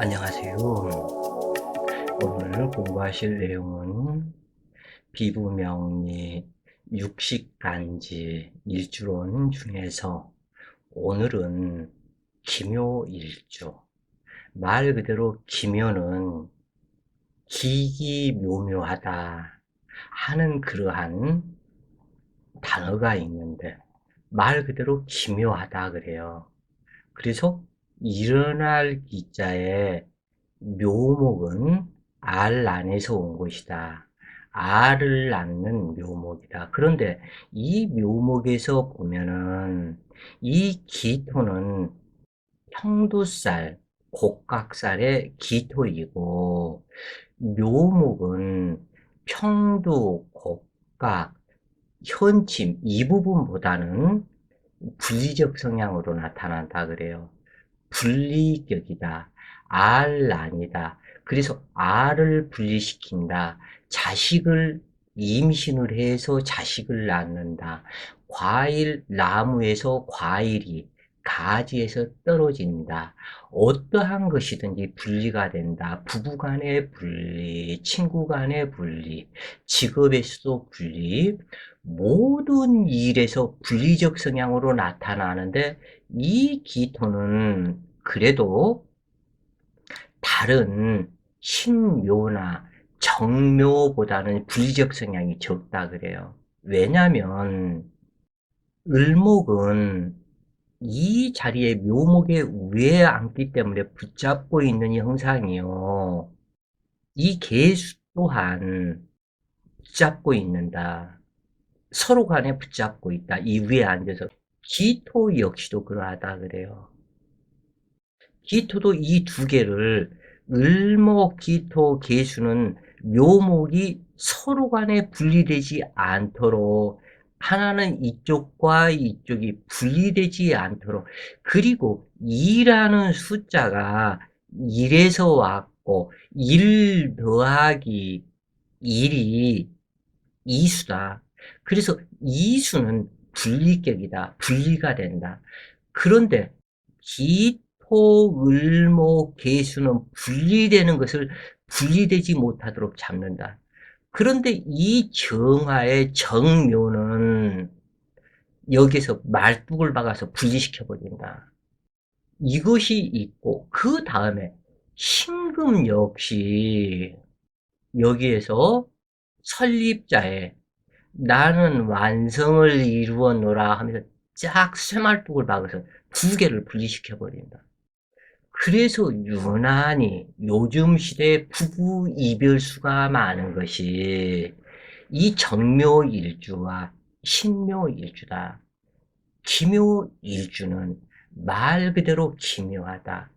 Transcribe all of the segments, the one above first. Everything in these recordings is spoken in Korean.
안녕하세요. 오늘 공부하실 내용은 비부명리 육식간지 일주론 중에서 오늘은 기묘일주. 말 그대로 기묘는 기기묘묘하다 하는 그러한 단어가 있는데 말 그대로 기묘하다 그래요. 그래서 일어날 기자에 묘목은 알 안에서 온 것이다. 알을 낳는 묘목이다. 그런데 이 묘목에서 보면은 이 기토는 평두살, 곡각살의 기토이고 묘목은 평두, 곡각, 현침 이 부분보다는 분리적 성향으로 나타난다 그래요. 분리격이다. 알 아니다. 그래서 알을 분리시킨다. 자식을 임신을 해서 자식을 낳는다. 과일, 나무에서 과일이 가지에서 떨어진다. 어떠한 것이든지 분리가 된다. 부부 간의 분리, 친구 간의 분리, 직업에서도 분리, 모든 일에서 분리적 성향으로 나타나는데 이 기토는 그래도 다른 신묘나 정묘보다는 분리적 성향이 적다 그래요. 왜냐면 을목은 이 자리에 묘목의 위에 앉기 때문에 붙잡고 있는 형상이요. 이 개수 또한 붙잡고 있는다. 서로 간에 붙잡고 있다. 이 위에 앉아서. 기토 역시도 그러하다 그래요. 기토도 이 두 개를 을목, 기토, 계수는 묘목이 서로 간에 분리되지 않도록 하나는 이쪽과 이쪽이 분리되지 않도록 그리고 2라는 숫자가 1에서 왔고 1 더하기 1이 이수다. 그래서 이수는 분리격이다. 분리가 된다. 그런데 기토, 을목, 계수는 분리되는 것을 분리되지 못하도록 잡는다. 그런데 이 정화의 정묘는 여기서 말뚝을 박아서 분리시켜 버린다. 이것이 있고 그 다음에 신금 역시 여기에서 설립자의 나는 완성을 이루었노라 하면서 쫙 쇠말뚝을 박아서 두 개를 분리시켜 버린다. 그래서 유난히 요즘 시대에 부부 이별수가 많은 것이 이 정묘일주와 신묘일주다. 기묘일주는 말 그대로 기묘하다.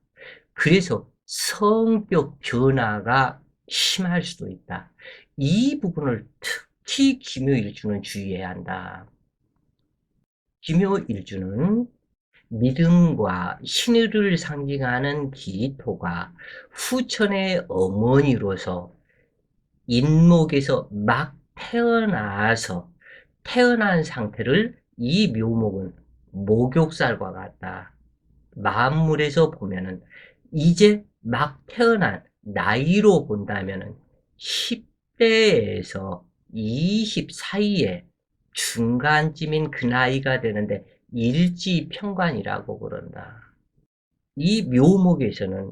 그래서 성격 변화가 심할 수도 있다. 이 부분을 특히 기묘일주는 주의해야 한다. 기묘일주는 믿음과 신의를 상징하는 기토가 후천의 어머니로서 인목에서 막 태어나서 태어난 상태를 이 묘목은 목욕살과 같다. 만물에서 보면은 이제 막 태어난 나이로 본다면은 10대에서 20 사이에 중간쯤인 그 나이가 되는데 일지평관이라고 그런다. 이 묘목에서는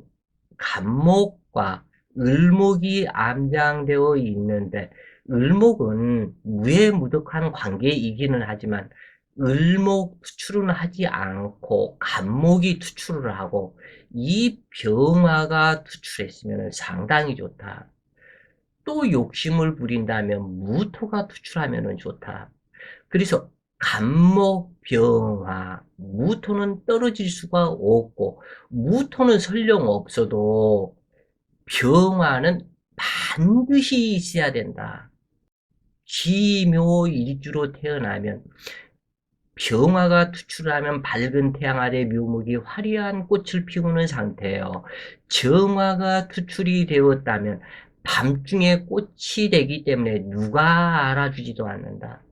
간목과 을목이 암장되어 있는데 을목은 무해무득한 관계이기는 하지만 을목 투출은 하지 않고 간목이 투출을 하고 이 병화가 투출했으면 상당히 좋다. 또 욕심을 부린다면 무토가 투출하면 좋다. 그래서 간목병화, 무토는 떨어질 수가 없고 무토는 설령 없어도 병화는 반드시 있어야 된다. 기묘일주로 태어나면 병화가 투출하면 밝은 태양 아래 묘목이 화려한 꽃을 피우는 상태예요. 정화가 투출이 되었다면 밤중에 꽃이 되기 때문에 누가 알아주지도 않는다.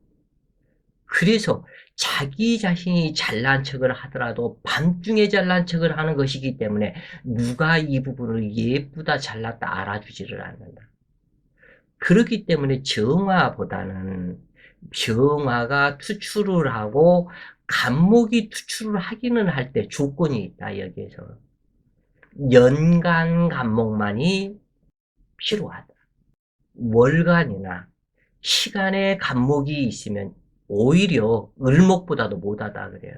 그래서 자기 자신이 잘난 척을 하더라도 밤중에 잘난 척을 하는 것이기 때문에 누가 이 부분을 예쁘다 잘났다 알아주지를 않는다. 그렇기 때문에 정화보다는 병화가 투출을 하고 간목이 투출을 하기는 할 때 조건이 있다. 여기에서 연간 간목만이 필요하다. 월간이나 시간의 간목이 있으면 오히려 을목보다도 못하다 그래요.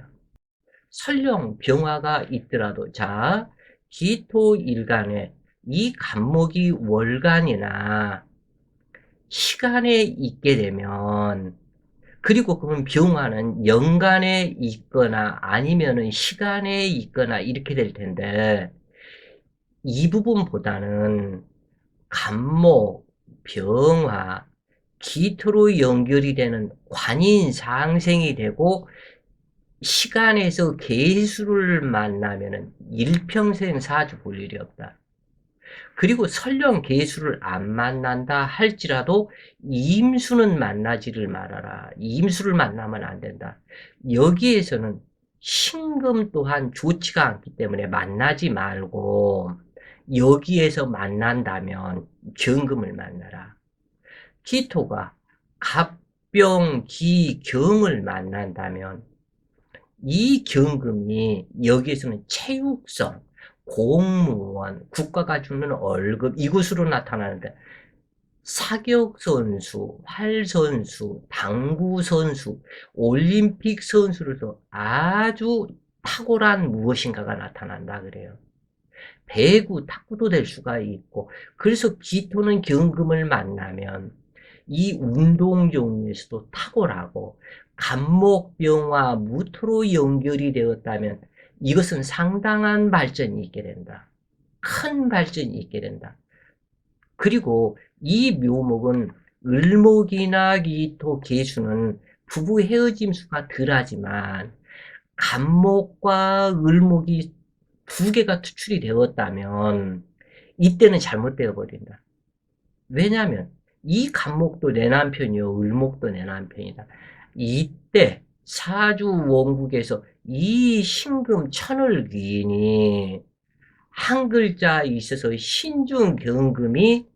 설령 병화가 있더라도 자 기토일간에 이 간목이 월간이나 시간에 있게 되면 그리고 그럼 병화는 연간에 있거나 아니면은 시간에 있거나 이렇게 될 텐데 이 부분보다는 간목, 병화, 기토로 연결이 되는 관인 상생이 되고 시간에서 개수를 만나면은 일평생 사주 볼 일이 없다. 그리고 설령 개수를 안 만난다 할지라도 임수는 만나지를 말아라. 임수를 만나면 안 된다. 여기에서는 신금 또한 좋지가 않기 때문에 만나지 말고 여기에서 만난다면 경금을 만나라. 기토가 갑병, 기, 경을 만난다면 이 경금이 여기에서는 체육성, 공무원, 국가가 주는 월급 이것으로 나타나는데 사격 선수, 활 선수, 당구 선수, 올림픽 선수로서 아주 탁월한 무엇인가가 나타난다 그래요. 배구, 탁구도 될 수가 있고 그래서 기토는 경금을 만나면 이 운동 종류에서도 탁월하고 간목병화, 무토로 연결이 되었다면 이것은 상당한 발전이 있게 된다. 큰 발전이 있게 된다. 그리고 이 묘목은 을목이나 기토, 계수는 부부 헤어짐 수가 덜하지만 간목과 을목이 두 개가 투출이 되었다면 이때는 잘못되어 버린다. 왜냐하면 이 간목도 내 남편이요, 을목도 내 남편이다. 이때 사주 원국에서 이 신금 천을 귀인이 한 글자에 있어서 신중경금이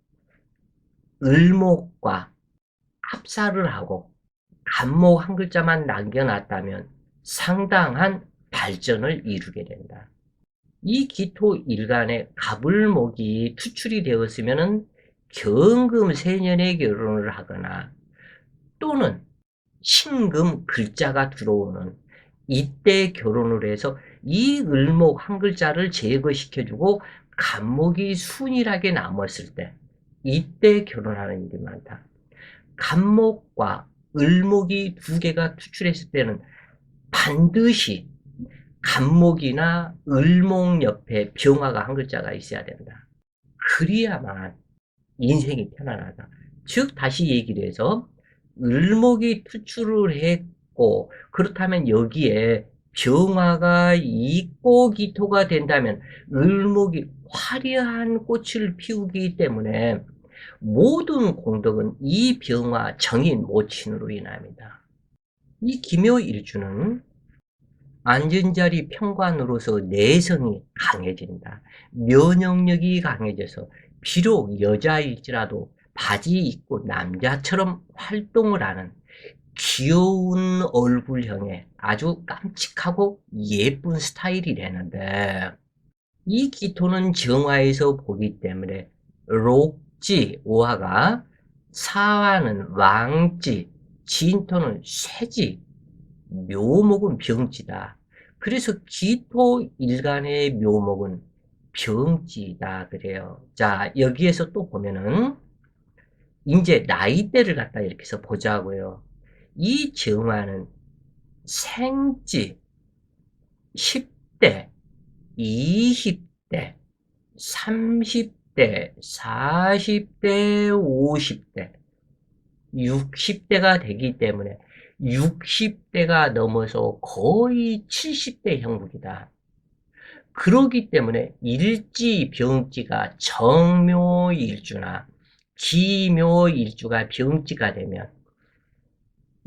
을목과 합사를 하고 간목 한 글자만 남겨놨다면 상당한 발전을 이루게 된다. 이 기토 일간에 갑을목이 투출이 되었으면은 경금 세년에 결혼을 하거나 또는 신금 글자가 들어오는 이때 결혼을 해서 이 을목 한 글자를 제거시켜주고 간목이 순일하게 남았을 때 이때 결혼하는 일이 많다. 간목과 을목이 두 개가 투출했을 때는 반드시 간목이나 을목 옆에 병화가 한 글자가 있어야 된다. 그래야만 인생이 편안하다. 즉 다시 얘기를 해서 을목이 투출을 했고 그렇다면 여기에 병화가 있고 기토가 된다면 을목이 화려한 꽃을 피우기 때문에 모든 공덕은 이 병화 정인 모친으로 인합니다. 이 기묘일주는 앉은 자리 평관으로서 내성이 강해진다. 면역력이 강해져서 비록 여자일지라도 바지 입고 남자처럼 활동을 하는 귀여운 얼굴형의 아주 깜찍하고 예쁜 스타일이 되는데 이 기토는 정화에서 보기 때문에 록지, 오화가 사화는 왕지, 진토는 쇠지, 묘목은 병지다. 그래서 기토 일간의 묘목은 병지다 그래요. 자, 여기에서 또 보면은 이제 나이대를 갖다 이렇게 해서 보자고요. 이 정화는 생지 10대, 20대, 30대, 40대, 50대, 60대가 되기 때문에 60대가 넘어서 거의 70대 형국이다. 그러기 때문에 일지병지가 정묘일주나 기묘일주가 병지가 되면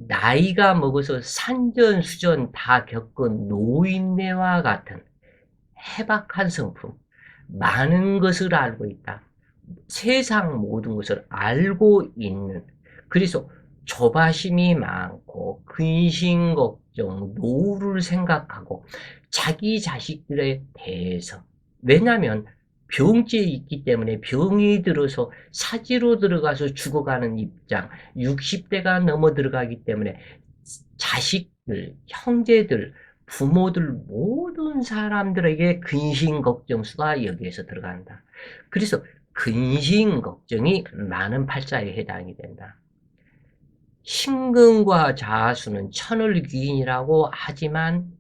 나이가 먹어서 산전수전 다 겪은 노인네와 같은 해박한 성품, 많은 것을 알고 있다. 세상 모든 것을 알고 있는, 그래서 조바심이 많고 근심 걱정, 노후를 생각하고 자기 자식들에 대해서, 왜냐하면 병지에 있기 때문에 병이 들어서 사지로 들어가서 죽어가는 입장, 60대가 넘어 들어가기 때문에 자식들, 형제들, 부모들 모든 사람들에게 근심 걱정수가 여기에서 들어간다. 그래서 근심 걱정이 많은 팔자에 해당이 된다. 신금과 자수는 천을귀인이라고 하지만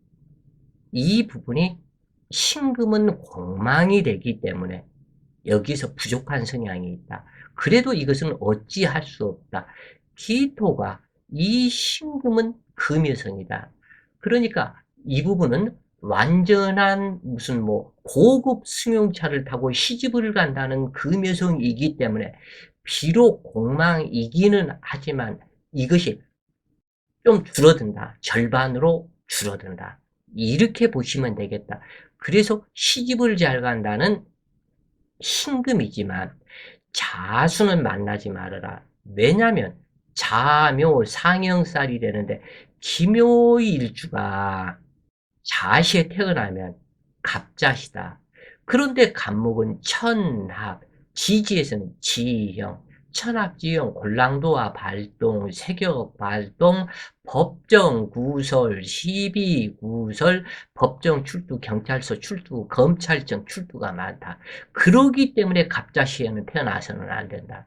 이 부분이 신금은 공망이 되기 때문에 여기서 부족한 성향이 있다. 그래도 이것은 어찌할 수 없다. 기토가 이 신금은 금여성이다. 그러니까 이 부분은 완전한 무슨 뭐 고급 승용차를 타고 시집을 간다는 금여성이기 때문에 비록 공망이기는 하지만 이것이 좀 줄어든다. 절반으로 줄어든다. 이렇게 보시면 되겠다. 그래서 시집을 잘 간다는 신금이지만 자수는 만나지 말아라. 왜냐하면 자묘 상형살이 되는데 기묘일주가 자시에 태어나면 갑자시다. 그런데 갑목은 천합, 지지에서는 지형, 천합지형, 골랑도와 발동, 세격 발동, 법정 구설, 시비 구설, 법정 출두, 경찰서 출두, 검찰청 출두가 많다. 그러기 때문에 갑자시에는 태어나서는 안 된다.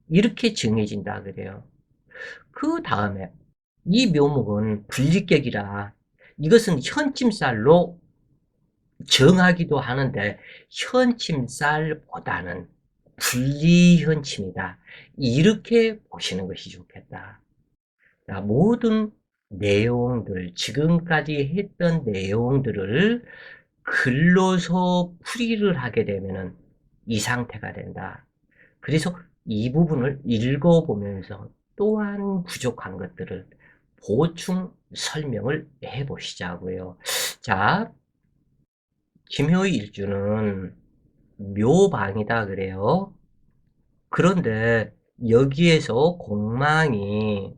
이렇게 정해진다 그래요. 그 다음에 이 묘목은 분리격이라 이것은 현침살로 정하기도 하는데 현침살보다는 분리현침이다. 이렇게 보시는 것이 좋겠다. 자, 모든 내용들, 지금까지 했던 내용들을 글로서 풀이를 하게 되면 이 상태가 된다. 그래서 이 부분을 읽어보면서 또한 부족한 것들을 보충 설명을 해 보시자고요. 자, 김효의 일주는 묘방이다 그래요. 그런데 여기에서 공망이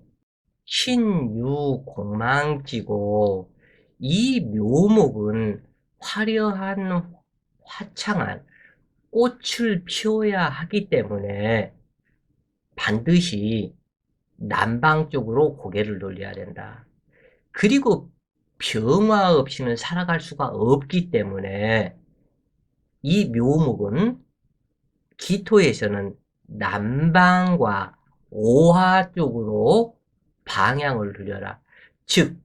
신유 공망지고 이 묘목은 화려한 화창한 꽃을 피워야 하기 때문에 반드시 남방 쪽으로 고개를 돌려야 된다. 그리고 병화 없이는 살아갈 수가 없기 때문에 이 묘목은 기토에서는 남방과 오화 쪽으로 방향을 돌려라. 즉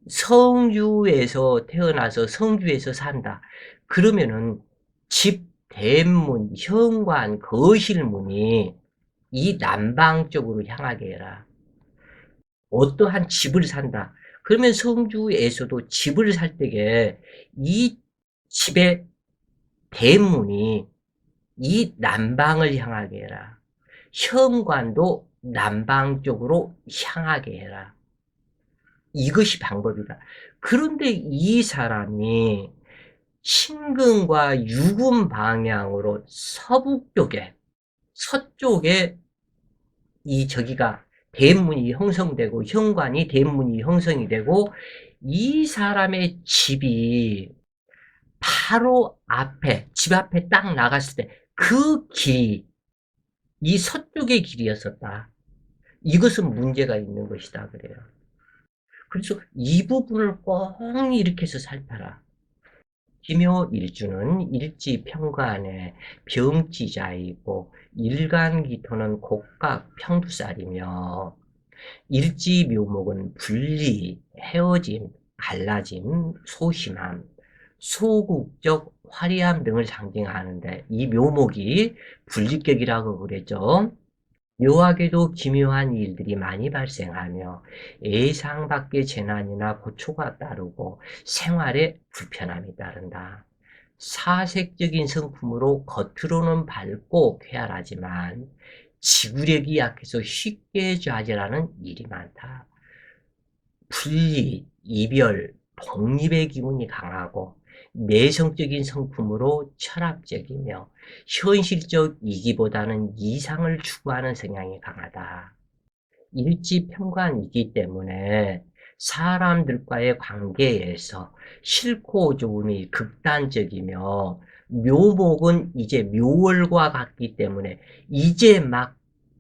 성주에서 태어나서 성주에서 산다. 그러면은 집, 대문, 현관, 거실문이 이 남방 쪽으로 향하게 해라. 어떠한 집을 산다. 그러면 성주에서도 집을 살 때에 이 집의 대문이 이 남방을 향하게 해라. 현관도 남방 쪽으로 향하게 해라. 이것이 방법이다. 그런데 이 사람이 신금과 유금 방향으로 서북 쪽에, 서쪽에 이 저기가 대문이 형성되고 현관이 대문이 형성이 되고 이 사람의 집이 바로 앞에 집 앞에 딱 나갔을 때 그 길이 이 서쪽의 길이었었다. 이것은 문제가 있는 것이다 그래요. 그래서 이 부분을 꼭 이렇게 해서 살펴라. 기묘일주는 일지평간의 병지자이고 일간기토는 곡각 평두살이며 일지묘목은 분리, 헤어짐, 갈라짐, 소심함, 소극적 화려함 등을 상징하는데 이 묘목이 분리격이라고 그랬죠. 묘하게도 기묘한 일들이 많이 발생하며 예상 밖의 재난이나 고초가 따르고 생활에 불편함이 따른다. 사색적인 성품으로 겉으로는 밝고 쾌활하지만 지구력이 약해서 쉽게 좌절하는 일이 많다. 분리, 이별, 독립의 기운이 강하고 내성적인 성품으로 철학적이며 현실적이기보다는 이상을 추구하는 성향이 강하다. 일지평관이기 때문에 사람들과의 관계에서 싫고 좋음이 극단적이며 묘목은 이제 묘월과 같기 때문에 이제 막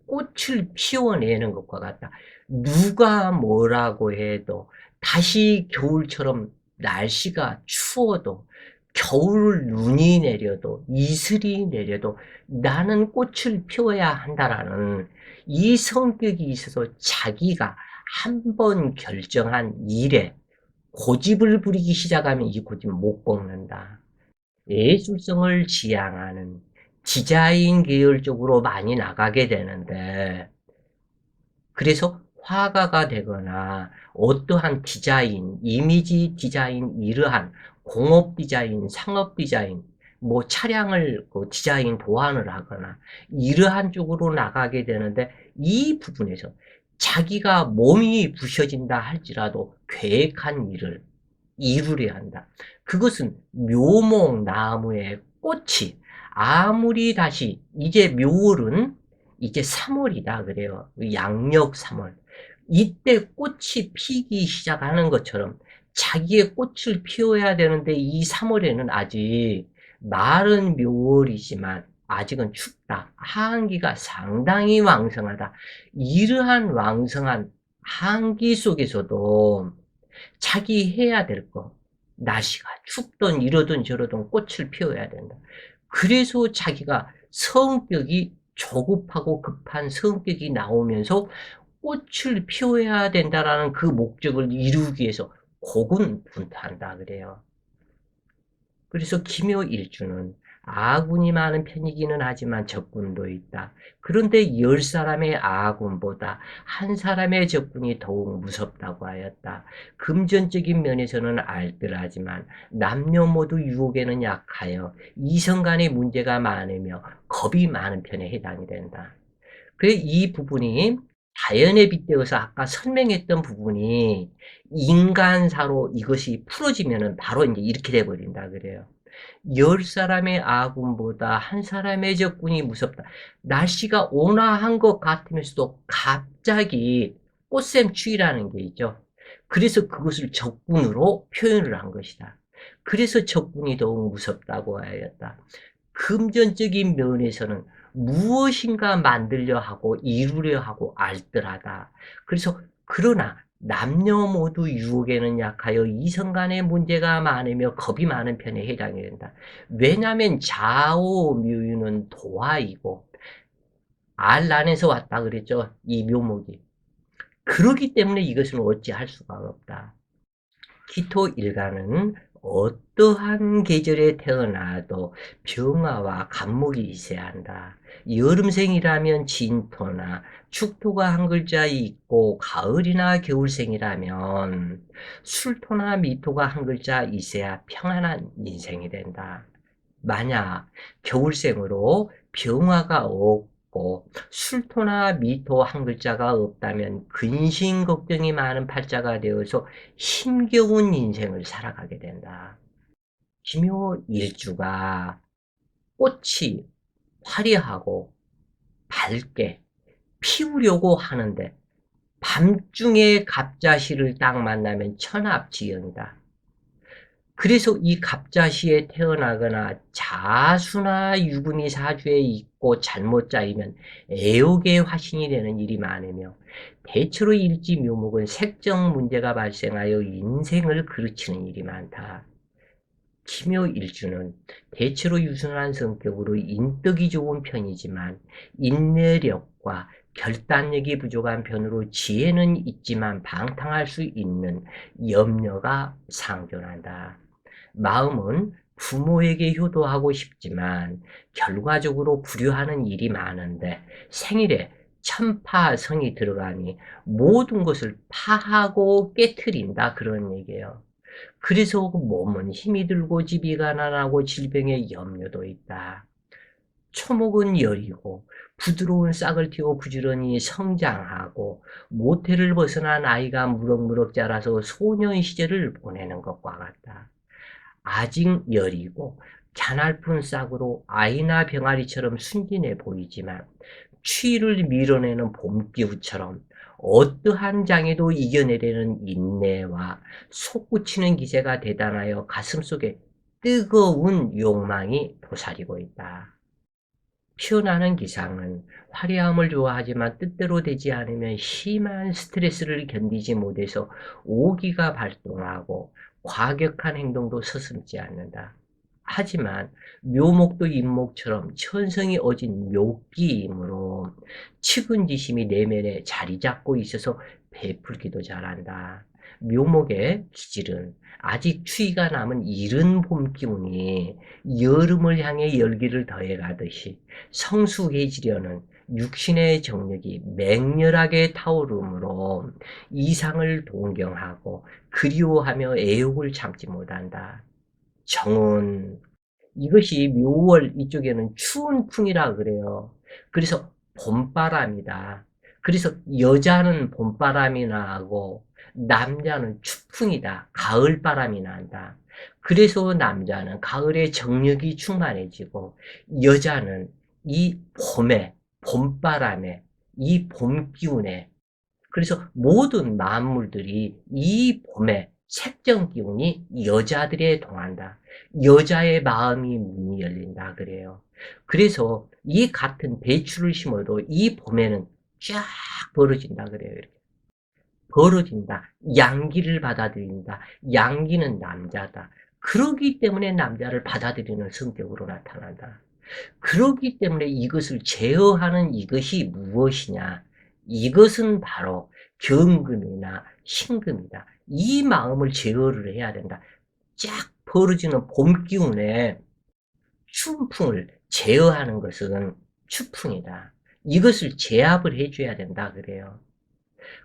꽃을 피워내는 것과 같다. 누가 뭐라고 해도 다시 겨울처럼 날씨가 추워도 겨울 눈이 내려도 이슬이 내려도 나는 꽃을 피워야 한다라는 이 성격이 있어서 자기가 한 번 결정한 일에 고집을 부리기 시작하면 이 고집 못 꺾는다. 예술성을 지향하는 디자인 계열 쪽으로 많이 나가게 되는데, 그래서 화가가 되거나 어떠한 디자인, 이미지 디자인, 이러한 공업 디자인, 상업 디자인, 뭐 차량을 디자인 보완을 하거나 이러한 쪽으로 나가게 되는데, 이 부분에서 자기가 몸이 부셔진다 할지라도 계획한 일을 이루려 한다. 그것은 묘목 나무의 꽃이 아무리 다시 이제 묘월은 이제 3월이다 그래요. 양력 3월. 이때 꽃이 피기 시작하는 것처럼 자기의 꽃을 피워야 되는데 이 3월에는 아직 마른 묘월이지만 아직은 춥다. 한기가 상당히 왕성하다. 이러한 왕성한 한기 속에서도 자기 해야 될 거, 날씨가 춥든 이러든 저러든 꽃을 피워야 된다. 그래서 자기가 성격이 조급하고 급한 성격이 나오면서 꽃을 피워야 된다라는 그 목적을 이루기 위해서 고군분투한다 그래요. 그래서 기묘일주는 아군이 많은 편이기는 하지만 적군도 있다. 그런데 10사람의 아군보다 한 사람의 적군이 더욱 무섭다고 하였다. 금전적인 면에서는 알뜰하지만 남녀 모두 유혹에는 약하여 이성 간의 문제가 많으며 겁이 많은 편에 해당이 된다. 그래서 이 부분이 자연에 빗대어서 아까 설명했던 부분이 인간사로 이것이 풀어지면은 바로 이제 이렇게 돼버린다 그래요. 10사람의 아군보다 한 사람의 적군이 무섭다. 날씨가 온화한 것 같으면서도 갑자기 꽃샘추위라는 게 있죠. 그래서 그것을 적군으로 표현을 한 것이다. 그래서 적군이 더욱 무섭다고 하였다. 금전적인 면에서는 무엇인가 만들려 하고 이루려 하고 알뜰하다. 그래서 그러나 남녀 모두 유혹에는 약하여 이성 간의 문제가 많으며 겁이 많은 편에 해당이 된다. 왜냐하면 좌오묘유는 도화이고 알 안에서 왔다 그랬죠. 이 묘목이. 그러기 때문에 이것은 어찌할 수가 없다. 기토 일간은 어떠한 계절에 태어나도 병화와 간목이 있어야 한다. 여름생이라면 진토나 축토가 한 글자 있고 가을이나 겨울생이라면 술토나 미토가 한 글자 있어야 평안한 인생이 된다. 만약 겨울생으로 병화가 없고 술토나 미토 한 글자가 없다면 근심 걱정이 많은 팔자가 되어서 힘겨운 인생을 살아가게 된다. 기묘일주가 꽃이 화려하고 밝게 피우려고 하는데 밤중에 갑자시를 딱 만나면 천합지연이다. 그래서 이 갑자시에 태어나거나 자수나 유금이 사주에 있고 잘못 짜이면 애욕의 화신이 되는 일이 많으며 대체로 일지 묘목은 색적 문제가 발생하여 인생을 그르치는 일이 많다. 기묘일주는 대체로 유순한 성격으로 인덕이 좋은 편이지만 인내력과 결단력이 부족한 편으로 지혜는 있지만 방탕할 수 있는 염려가 상존한다. 마음은 부모에게 효도하고 싶지만 결과적으로 불효하는 일이 많은데 생일에 천파성이 들어가니 모든 것을 파하고 깨트린다 그런 얘기예요. 그래서 몸은 힘이 들고 집이 가난하고 질병의 염려도 있다. 초목은 열이고 부드러운 싹을 틔워 부지런히 성장하고 모태를 벗어난 아이가 무럭무럭 자라서 소년 시절을 보내는 것과 같다. 아직 열이고 갸냘픈 싹으로 아이나 병아리처럼 순진해 보이지만 추위를 밀어내는 봄기후처럼 어떠한 장애도 이겨내려는 인내와 솟구치는 기세가 대단하여 가슴속에 뜨거운 욕망이 도사리고 있다. 피어나는 기상은 화려함을 좋아하지만 뜻대로 되지 않으면 심한 스트레스를 견디지 못해서 오기가 발동하고 과격한 행동도 서슴지 않는다. 하지만 묘목도 인목처럼 천성이 어진 묘기이므로 측은지심이 내면에 자리 잡고 있어서 베풀기도 잘한다. 묘목의 기질은 아직 추위가 남은 이른 봄 기운이 여름을 향해 열기를 더해가듯이 성숙해지려는 육신의 정력이 맹렬하게 타오르므로 이상을 동경하고 그리워하며 애욕을 참지 못한다. 정은 이것이 묘월 이쪽에는 추운 풍이라 그래요. 그래서 봄바람이다. 그래서 여자는 봄바람이 나고 남자는 추풍이다. 가을바람이 난다. 그래서 남자는 가을에 정력이 충만해지고 여자는 이 봄에 봄바람에 이 봄기운에 그래서 모든 만물들이 이 봄에 색정 기운이 여자들에 동한다. 여자의 마음이 문이 열린다 그래요. 그래서 이 같은 배추를 심어도 이 봄에는 쫙 벌어진다 그래요. 이렇게. 벌어진다. 양기를 받아들인다. 양기는 남자다. 그러기 때문에 남자를 받아들이는 성격으로 나타난다. 그러기 때문에 이것을 제어하는 이것이 무엇이냐? 이것은 바로 경금이나 신금이다. 이 마음을 제어를 해야 된다. 쫙 벌어지는 봄 기운에 추풍을 제어하는 것은 추풍이다. 이것을 제압을 해줘야 된다 그래요.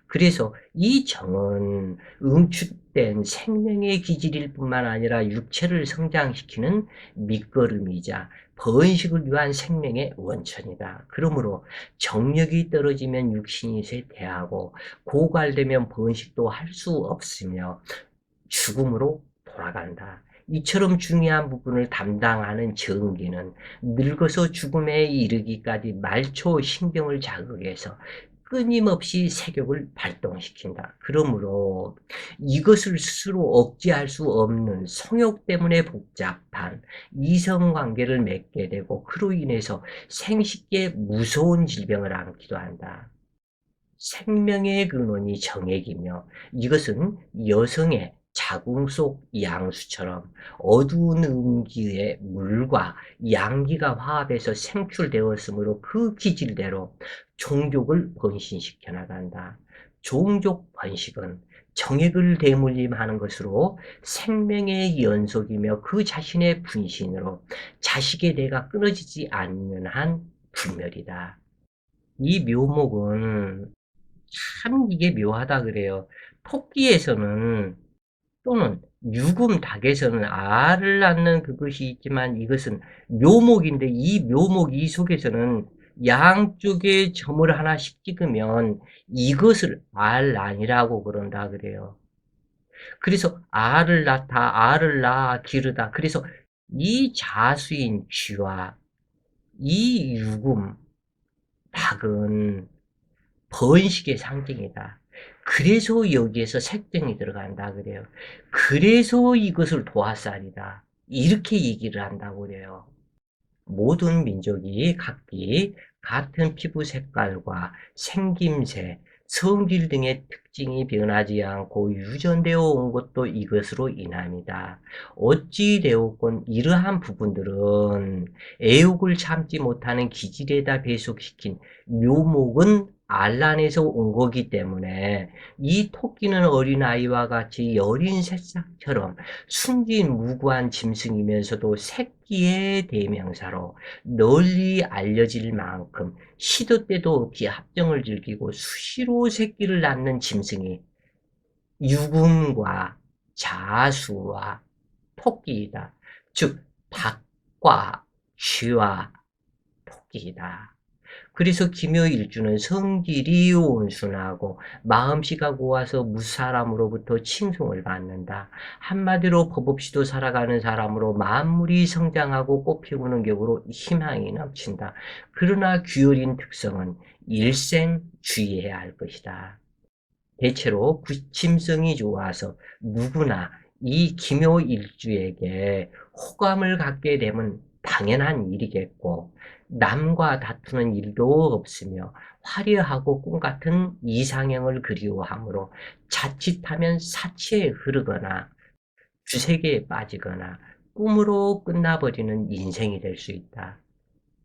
그래서 이 정은 응축된 생명의 기질일 뿐만 아니라 육체를 성장시키는 밑거름이자 번식을 위한 생명의 원천이다. 그러므로 정력이 떨어지면 육신이 쇠퇴하고 고갈되면 번식도 할 수 없으며 죽음으로 돌아간다. 이처럼 중요한 부분을 담당하는 정기는 늙어서 죽음에 이르기까지 말초 신경을 자극해서 끊임없이 색욕을 발동시킨다. 그러므로 이것을 스스로 억제할 수 없는 성욕 때문에 복잡한 이성관계를 맺게 되고 그로 인해서 생식기에 무서운 질병을 안기도 한다. 생명의 근원이 정액이며 이것은 여성의 자궁 속 양수처럼 어두운 음기의 물과 양기가 화합해서 생출되었으므로 그 기질대로 종족을 번식시켜 나간다. 종족 번식은 정액을 대물림하는 것으로 생명의 연속이며 그 자신의 분신으로 자식의 대가 끊어지지 않는 한 불멸이다. 이 묘목은 참 이게 묘하다 그래요. 토끼에서는 또는 유금 닭에서는 알을 낳는 그것이 있지만 이것은 묘목인데 이 묘목 이 속에서는 양쪽에 점을 하나씩 찍으면 이것을 알란이라고 그런다 그래요. 그래서 알을 낳다, 알을 낳아 기르다. 그래서 이 자수인 쥐와 이 유금 닭은 번식의 상징이다. 그래서 여기에서 색정이 들어간다 그래요. 그래서 이것을 도화살이다. 이렇게 얘기를 한다고 그래요. 모든 민족이 각기 같은 피부 색깔과 생김새, 성질 등의 특징이 변하지 않고 유전되어 온 것도 이것으로 인함이다. 어찌 되었건 이러한 부분들은 애욕을 참지 못하는 기질에다 배속시킨 묘목은 알란에서 온 거기 때문에 이 토끼는 어린아이와 같이 여린 새싹처럼 순진무구한 짐승이면서도 새끼의 대명사로 널리 알려질 만큼 시도 때도 없이 합정을 즐기고 수시로 새끼를 낳는 짐승이 유금과 자수와 토끼이다. 즉 닭과 쥐와 토기이다. 그래서 기묘일주는 성질이 온순하고 마음씨가 고와서 무사람으로부터 칭송을 받는다. 한마디로 법 없이도 살아가는 사람으로 만물이 성장하고 꽃피우는 격으로 희망이 넘친다. 그러나 귀어린 특성은 일생 주의해야 할 것이다. 대체로 부침성이 좋아서 누구나 이 기묘일주에게 호감을 갖게 되면 당연한 일이겠고, 남과 다투는 일도 없으며 화려하고 꿈같은 이상형을 그리워하므로 자칫하면 사치에 흐르거나 주색에 빠지거나 꿈으로 끝나버리는 인생이 될 수 있다.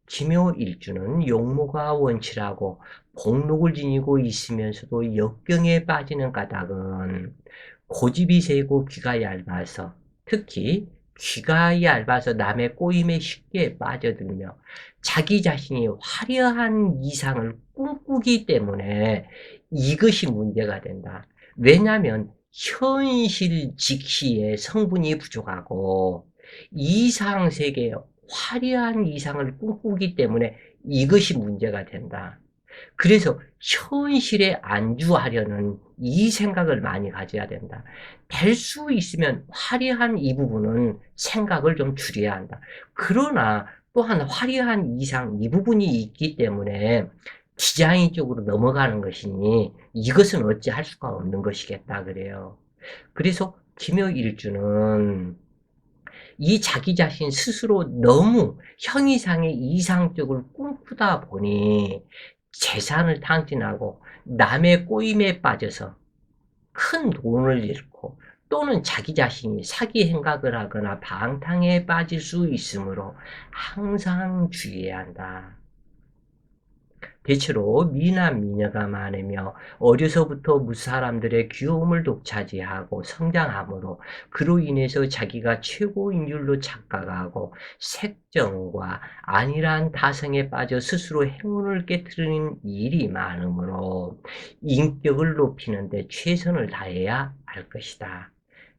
기묘일주는 용모가 원칠하고 복록을 지니고 있으면서도 역경에 빠지는 까닭은 고집이 세고 귀가 얇아서, 특히 귀가 얇아서 남의 꼬임에 쉽게 빠져들며 자기 자신이 화려한 이상을 꿈꾸기 때문에 이것이 문제가 된다. 왜냐하면 현실 직시에 성분이 부족하고 이상 세계에 화려한 이상을 꿈꾸기 때문에 이것이 문제가 된다. 그래서 현실에 안주하려는 이 생각을 많이 가져야 된다. 될 수 있으면 화려한 이 부분은 생각을 좀 줄여야 한다. 그러나 또한 화려한 이상 이 부분이 있기 때문에 디자인 쪽으로 넘어가는 것이니 이것은 어찌할 수가 없는 것이겠다 그래요. 그래서 기묘일주는 이 자기 자신 스스로 너무 형이상의 이상적을 꿈꾸다 보니 재산을 탕진하고 남의 꼬임에 빠져서 큰 돈을 잃고 또는 자기 자신이 사기 행각을 하거나 방탕에 빠질 수 있으므로 항상 주의해야 한다. 대체로 미남 미녀가 많으며 어려서부터 무사람들의 귀여움을 독차지하고 성장하므로 그로 인해서 자기가 최고인 줄로 착각하고 색정과 안일한 다성에 빠져 스스로 행운을 깨뜨리는 일이 많으므로 인격을 높이는 데 최선을 다해야 할 것이다.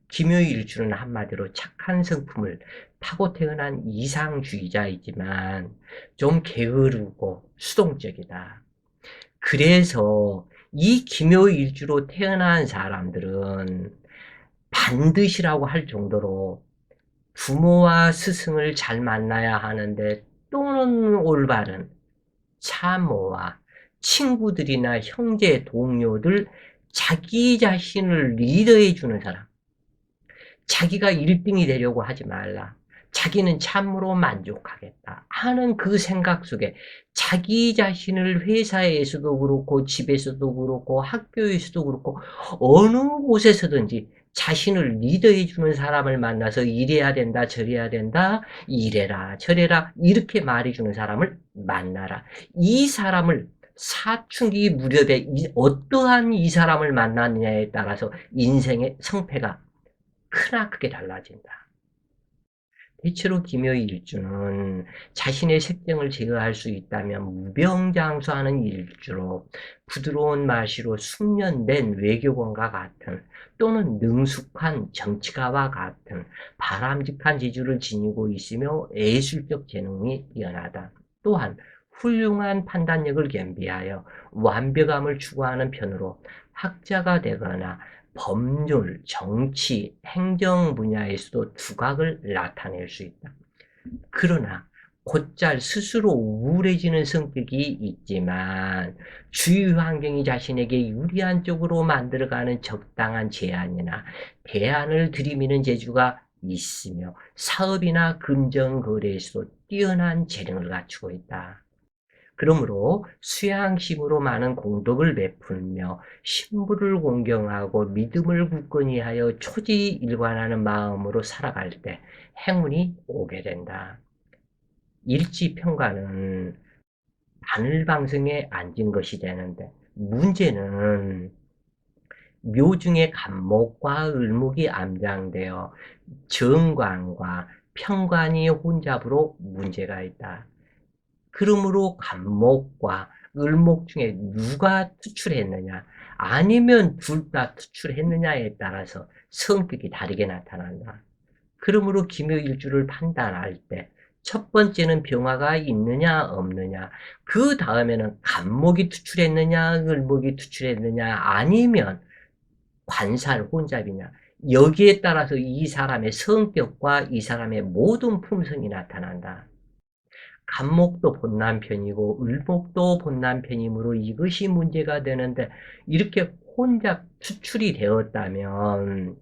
기묘일주는 한마디로 착한 성품을 타고 태어난 이상주의자이지만 좀 게으르고 수동적이다. 그래서 이 기묘일주로 태어난 사람들은 반드시라고 할 정도로 부모와 스승을 잘 만나야 하는데 또는 올바른 참모와 친구들이나 형제, 동료들, 자기 자신을 리더해 주는 사람, 자기가 1등이 되려고 하지 말라. 자기는 참으로 만족하겠다 하는 그 생각 속에 자기 자신을 회사에서도 그렇고 집에서도 그렇고 학교에서도 그렇고 어느 곳에서든지 자신을 리더해 주는 사람을 만나서 이래야 된다 저래야 된다 이래라 저래라 이렇게 말해주는 사람을 만나라. 이 사람을 사춘기 무렵에 어떠한 이 사람을 만나느냐에 따라서 인생의 성패가 크나 크게 달라진다. 대체로 기묘일주는 자신의 색정을 제어할 수 있다면 무병장수하는 일주로 부드러운 말씨로 숙련된 외교관과 같은 또는 능숙한 정치가와 같은 바람직한 지주를 지니고 있으며 예술적 재능이 뛰어나다. 또한 훌륭한 판단력을 겸비하여 완벽함을 추구하는 편으로 학자가 되거나 법률, 정치, 행정 분야에서도 두각을 나타낼 수 있다. 그러나 곧잘 스스로 우울해지는 성격이 있지만 주위 환경이 자신에게 유리한 쪽으로 만들어가는 적당한 제안이나 대안을 들이미는 재주가 있으며 사업이나 금전거래에서도 뛰어난 재능을 갖추고 있다. 그러므로 수양식으로 많은 공덕을 베풀며 신부를 공경하고 믿음을 굳건히 하여 초지일관하는 마음으로 살아갈 때 행운이 오게 된다. 일지평가는 바늘방석에 앉은 것이 되는데 문제는 묘중에 간목과 을목이 암장되어 정관과 평관이 혼잡으로 문제가 있다. 그러므로 간목과 을목 중에 누가 투출했느냐 아니면 둘 다 투출했느냐에 따라서 성격이 다르게 나타난다. 그러므로 기묘일주를 판단할 때 첫 번째는 병화가 있느냐 없느냐, 그 다음에는 간목이 투출했느냐 을목이 투출했느냐, 아니면 관살 혼잡이냐, 여기에 따라서 이 사람의 성격과 이 사람의 모든 품성이 나타난다. 간목도 본남편이고 을목도 본남편이므로 이것이 문제가 되는데, 이렇게 혼잡 투출이 되었다면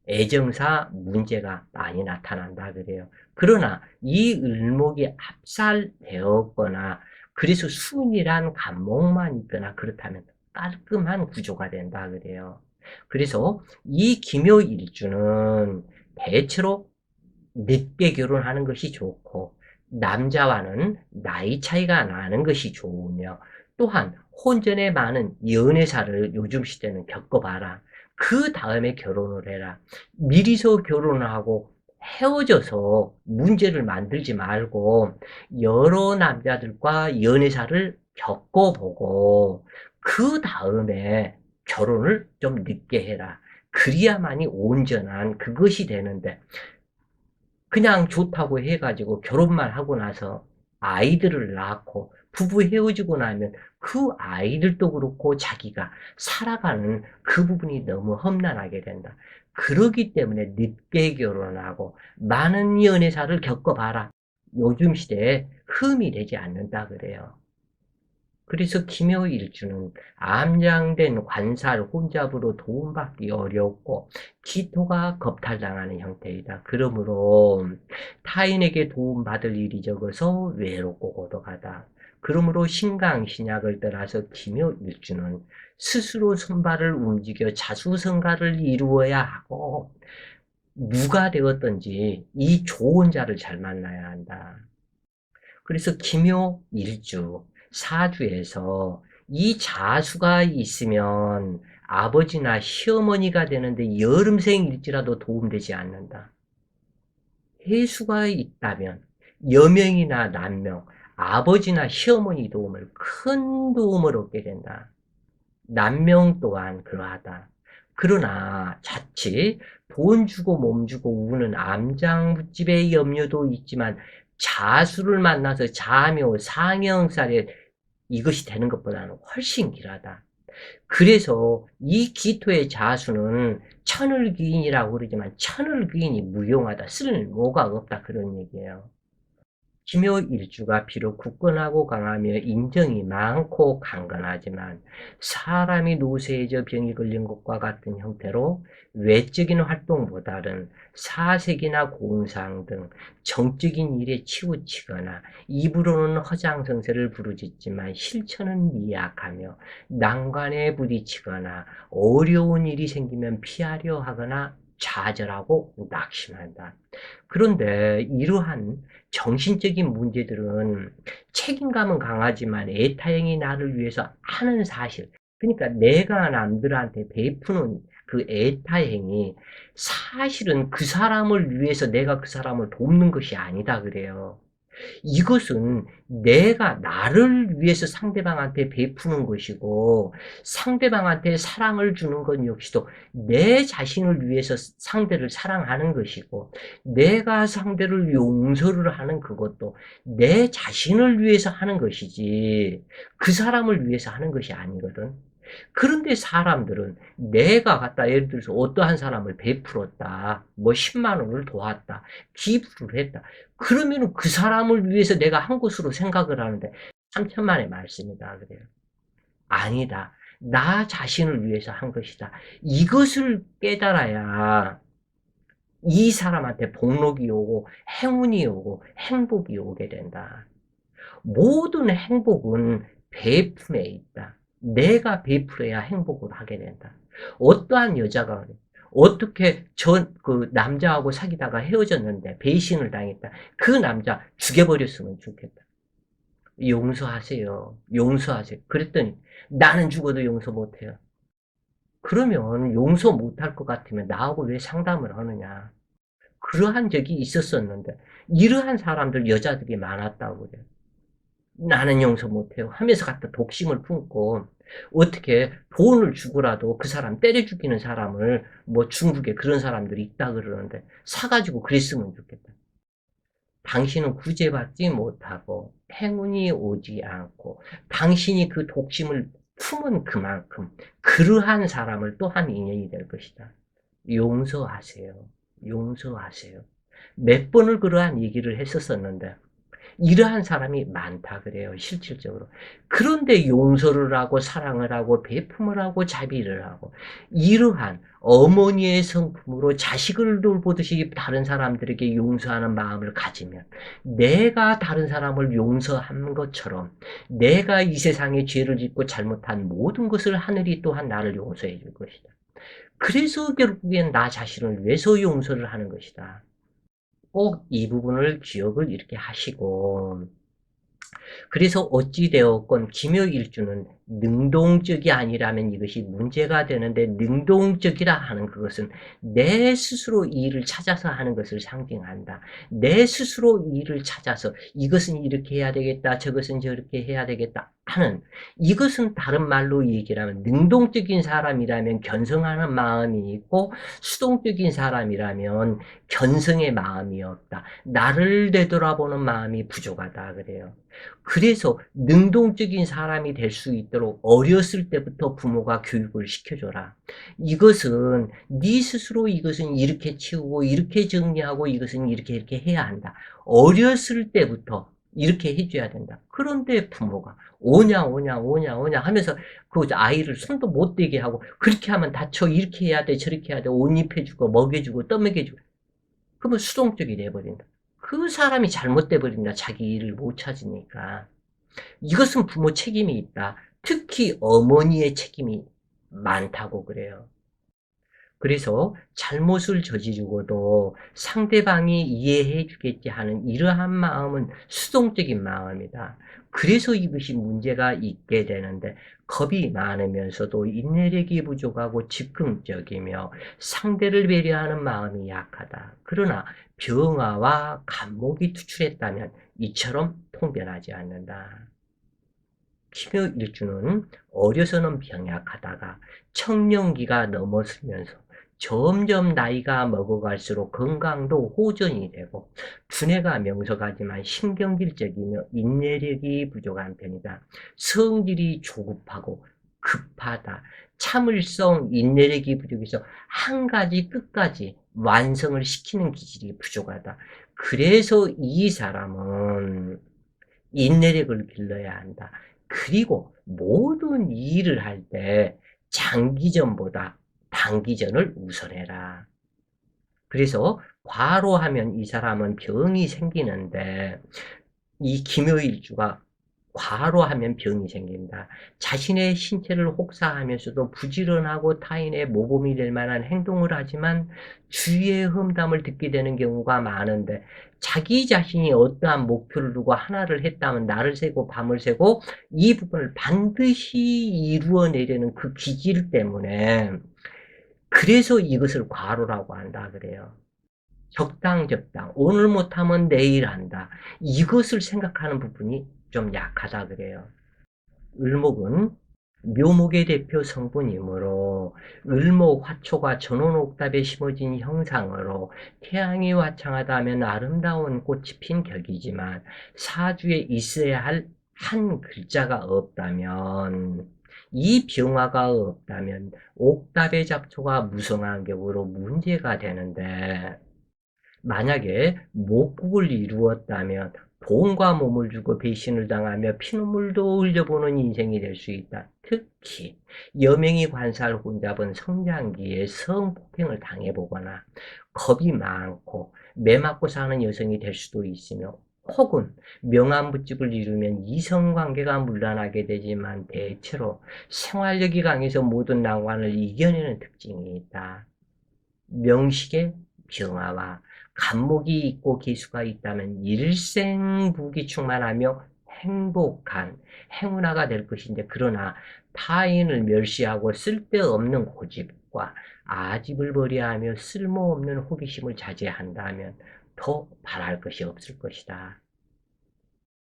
애정사 문제가 많이 나타난다 그래요. 그러나 이 을목이 합살되었거나 그래서 순이란 간목만 있거나 그렇다면 깔끔한 구조가 된다 그래요. 그래서 이 기묘일주는 대체로 늦게 결혼하는 것이 좋고, 남자와는 나이 차이가 나는 것이 좋으며, 또한 혼전에 많은 연애사를 요즘 시대는 겪어봐라. 그 다음에 결혼을 해라. 미리서 결혼을 하고 헤어져서 문제를 만들지 말고 여러 남자들과 연애사를 겪어보고 그 다음에 결혼을 좀 늦게 해라. 그리야만이 온전한 그것이 되는데, 그냥 좋다고 해가지고 결혼만 하고 나서 아이들을 낳고 부부 헤어지고 나면 그 아이들도 그렇고 자기가 살아가는 그 부분이 너무 험난하게 된다. 그러기 때문에 늦게 결혼하고 많은 연애사를 겪어봐라. 요즘 시대에 흠이 되지 않는다 그래요. 그래서 기묘일주는 암장된 관살 혼잡으로 도움받기 어렵고 기토가 겁탈당하는 형태이다. 그러므로 타인에게 도움받을 일이 적어서 외롭고 고독하다. 그러므로 신강신약을 떠나서 기묘일주는 스스로 손발을 움직여 자수성가를 이루어야 하고, 누가 되었든지 이 좋은 자를 잘 만나야 한다. 그래서 기묘일주, 사주에서 이 자수가 있으면 아버지나 시어머니가 되는데 여름생일지라도 도움되지 않는다. 해수가 있다면 여명이나 남명, 아버지나 시어머니 도움을, 큰 도움을 얻게 된다. 남명 또한 그러하다. 그러나 자칫 돈 주고 몸 주고 우는 암장집의 염려도 있지만, 자수를 만나서 자묘, 상형살에 이것이 되는 것보다는 훨씬 길하다. 그래서 이 기토의 자수는 천을귀인이라고 그러지만 천을귀인이 무용하다, 쓸모가 없다, 그런 얘기예요. 기묘일주가 비록 굳건하고 강하며 인정이 많고 강건하지만, 사람이 노쇠해져 병이 걸린 것과 같은 형태로 외적인 활동보다는 사색이나 공상 등 정적인 일에 치우치거나 입으로는 허장성세를 부르짖지만 실천은 미약하며, 난관에 부딪히거나 어려운 일이 생기면 피하려 하거나 좌절하고 낙심한다. 그런데 이러한 정신적인 문제들은 책임감은 강하지만 애타행이 나를 위해서 하는 사실, 그러니까 내가 남들한테 베푸는 그 애타행이 사실은 그 사람을 위해서 내가 그 사람을 돕는 것이 아니다 그래요. 이것은 내가 나를 위해서 상대방한테 베푸는 것이고, 상대방한테 사랑을 주는 것 역시도 내 자신을 위해서 상대를 사랑하는 것이고, 내가 상대를 용서를 하는 그것도 내 자신을 위해서 하는 것이지 그 사람을 위해서 하는 것이 아니거든. 그런데 사람들은 내가 갖다 예를 들어서 어떠한 사람을 베풀었다, 뭐 10만 원을 도왔다, 기부를 했다, 그러면 그 사람을 위해서 내가 한 것으로 생각을 하는데, 3천만의 말씀이다 그래요. 아니다. 나 자신을 위해서 한 것이다. 이것을 깨달아야 이 사람한테 복록이 오고 행운이 오고 행복이 오게 된다. 모든 행복은 베품에 있다. 내가 베풀어야 행복을 하게 된다. 어떠한 여자가 어떻게 그 남자하고 사귀다가 헤어졌는데 배신을 당했다. 그 남자 죽여버렸으면 좋겠다. 용서하세요. 용서하세요. 그랬더니 나는 죽어도 용서 못해요. 그러면 용서 못할 것 같으면 나하고 왜 상담을 하느냐. 그러한 적이 있었었는데 이러한 사람들 여자들이 많았다고 그래요. 나는 용서 못해요 하면서 갖다 독심을 품고, 어떻게 돈을 주고라도 그 사람 때려 죽이는 사람을, 뭐 중국에 그런 사람들이 있다 그러는데 사가지고 그랬으면 좋겠다. 당신은 구제받지 못하고 행운이 오지 않고 당신이 그 독심을 품은 그만큼 그러한 사람을 또한 인연이 될 것이다. 용서하세요. 용서하세요. 몇 번을 그러한 얘기를 했었었는데 이러한 사람이 많다 그래요. 실질적으로. 그런데 용서를 하고 사랑을 하고 베품을 하고 자비를 하고 이러한 어머니의 성품으로 자식을 돌보듯이 다른 사람들에게 용서하는 마음을 가지면 내가 다른 사람을 용서한 것처럼 내가 이 세상에 죄를 짓고 잘못한 모든 것을 하늘이 또한 나를 용서해 줄 것이다. 그래서 결국엔 나 자신을 위해서 용서를 하는 것이다. 꼭 이 부분을 기억을 이렇게 하시고 그래서 어찌 되었건 기묘일주는 능동적이 아니라면 이것이 문제가 되는데 능동적이라 하는 그것은 내 스스로 이 일을 찾아서 하는 것을 상징한다. 내 스스로 이 일을 찾아서 이것은 이렇게 해야 되겠다. 저것은 저렇게 해야 되겠다 하는 이것은 다른 말로 얘기를 하면 능동적인 사람이라면 견성하는 마음이 있고 수동적인 사람이라면 견성의 마음이 없다. 나를 되돌아보는 마음이 부족하다 그래요. 그래서 능동적인 사람이 될 수 있도록 어렸을 때부터 부모가 교육을 시켜줘라. 이것은 네 스스로 이것은 이렇게 치우고 이렇게 정리하고 이것은 이렇게 해야 한다. 어렸을 때부터 이렇게 해줘야 된다. 그런데 부모가 오냐 하면서 그 아이를 손도 못 대게 하고 그렇게 하면 다쳐 이렇게 해야 돼 저렇게 해야 돼 옷 입혀주고 먹여주고 떠먹여주고 그러면 수동적이 돼버린다. 그 사람이 잘못돼 버린다. 자기 일을 못 찾으니까. 이것은 부모 책임이 있다. 특히 어머니의 책임이 많다고 그래요. 그래서 잘못을 저지르고도 상대방이 이해해 주겠지 하는 이러한 마음은 수동적인 마음이다. 그래서 이것이 문제가 있게 되는데 겁이 많으면서도 인내력이 부족하고 즉흥적이며 상대를 배려하는 마음이 약하다. 그러나 병화와 간목이 투출했다면 이처럼 통변하지 않는다. kimyo일주는 어려서는 병약하다가 청년기가 넘어서면서 점점 나이가 먹어갈수록 건강도 호전이 되고 두뇌가 명석하지만 신경질적이며 인내력이 부족한 편이다. 성질이 조급하고 급하다. 참을성, 인내력이 부족해서 한 가지 끝까지 완성을 시키는 기질이 부족하다. 그래서 이 사람은 인내력을 길러야 한다. 그리고 모든 일을 할 때 장기전보다 단기전을 우선해라. 그래서 과로하면 이 사람은 병이 생기는데 이 기묘일주가 과로하면 병이 생긴다. 자신의 신체를 혹사하면서도 부지런하고 타인의 모범이 될 만한 행동을 하지만 주위의 험담을 듣게 되는 경우가 많은데 자기 자신이 어떠한 목표를 두고 하나를 했다면 날을 새고 밤을 새고 이 부분을 반드시 이루어내려는 그 기질 때문에 그래서 이것을 과로라고 한다 그래요. 적당적당. 오늘 못하면 내일 한다. 이것을 생각하는 부분이 좀 약하다 그래요. 을목은 묘목의 대표 성분이므로 을목 화초가 전원옥답에 심어진 형상으로 태양이 화창하다면 아름다운 꽃이 핀 격이지만 사주에 있어야 할 한 글자가 없다면 이 병화가 없다면 옥답의 잡초가 무성한 격으로 문제가 되는데 만약에 목국을 이루었다면 돈과 몸을 주고 배신을 당하며 피눈물도 흘려보는 인생이 될 수 있다. 특히 여명이 관사를 혼잡은 성장기에 성폭행을 당해보거나 겁이 많고 매 맞고 사는 여성이 될 수도 있으며 혹은 명함부집을 이루면 이성관계가 문란하게 되지만 대체로 생활력이 강해서 모든 난관을 이겨내는 특징이 있다. 명식의 병화와 간목이 있고 기수가 있다면 일생부귀 충만하며 행복한 행운아가 될 것인데 그러나 타인을 멸시하고 쓸데없는 고집과 아집을 버려하며 쓸모없는 호기심을 자제한다면 더 바랄 것이 없을 것이다.